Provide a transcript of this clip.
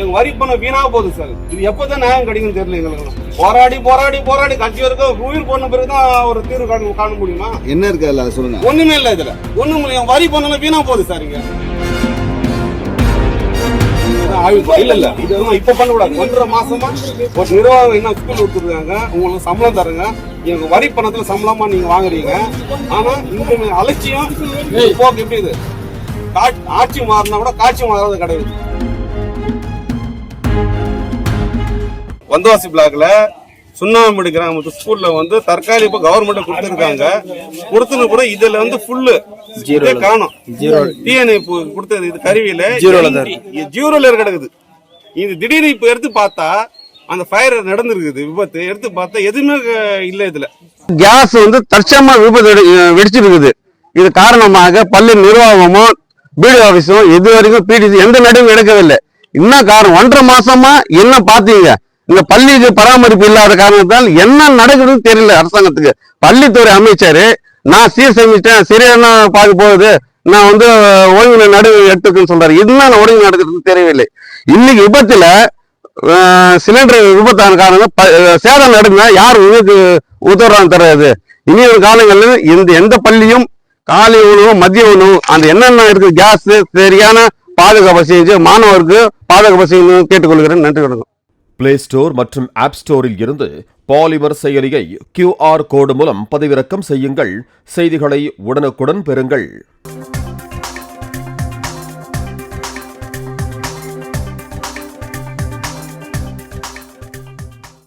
எங்க வரி பணம் வீணா போகுது சார். இது எப்பதான் நியாயம் கிடைக்கும்னு தெரியல எங்களுக்கு. போராடி போராடி போராடி கட்சி வரைக்கும் உயிர் போன பிறகுதான் ஒரு தீர்வு காண முடியுமா? என்ன இருக்கு அதுல சொல்லுங்க. ஒண்ணுமே இல்ல இதுல. ஒண்ணுமே வரி பணம் வீணா போகுது சார். இங்க இல்ல இல்ல இது இப்ப பண்ண கூடாது. 1.5 மாசமா ஒரு நிர்வாகம் என்ன ஸ்கூல் கொடுத்துருக்காங்க, உங்களுக்கு சம்பளம் தருங்க, எங்க வரி பணத்துல சம்பளமா நீங்க வாங்குறீங்க. ஆனா இந்த அலட்சியம் போக்கு எப்படி இது? ஆட்சி மாறினா கூட காட்சி மாறாத கிடையாது. வந்தவாசி பிளாக்ல சுண்ணாம்படி கிராமத்து ஸ்கூல்ல வந்து தற்காலிக கவர்மெண்ட் கொடுத்திருக்காங்க. கொடுத்தது கூட இதுல வந்து ஃபுல்லு காணும். டிஎன்ஏ கொடுத்தது இது கருவியில ஜீரோல கிடக்குது. இது திடீர்னு இப்ப எடுத்து பார்த்தா அந்த ஃபயர் நடந்திருக்குது. விபத்து எடுத்து பார்த்தா எதுவுமே இல்ல. இதுல கேஸ் வந்து தற்சமா விபத்து வெடிச்சிருக்குது. இது காரணமாக பள்ளி நிர்வாகமும் பிடி ஆபீஸும் இது வரைக்கும் பிடிசி எந்த நடவடிக்கையும் எடுக்கவில்லை. என்ன காரணம்? 1.5 மாசமா என்ன பாத்தீங்க? இந்த பள்ளிக்கு பராமரிப்பு இல்லாத காரணத்தால் என்ன நடக்குதுன்னு தெரியல அரசாங்கத்துக்கு. பள்ளித்துறை அமைச்சர் நான் சீர் செஞ்சுட்டேன், சரியான பார்க்க போகுது, நான் வந்து ஒழுங்கு நடவடிக்கை எடுத்துக்குன்னு சொல்றாரு. இதுதான் ஒழுங்கு நடக்குதுன்னு தெரியவில்லை. இன்னைக்கு விபத்துல சிலிண்டர் விபத்தான காரணம் சேதம் நடந்தா யார் உதவுறான்னு தெரியாது. இனி ஒரு காலங்களில் எந்த பள்ளியும் காலை உணவு மதிய உணவு அந்த என்னென்ன இருக்கு கேஸ் சரியான பாதுகாப்பு செஞ்சு மாணவருக்கு பாதுகாப்பு செய்யணும் கேட்டுக்கொள்கிறேன். நன்றி, வணக்கம். பிளே ஸ்டோர் மற்றும் ஆப் ஸ்டோரில் இருந்து பாலிமர் செயலியை QR கோடு மூலம் பதிவிறக்கம் செய்யுங்கள். செய்திகளை உடனுக்குடன் பெறுங்கள்.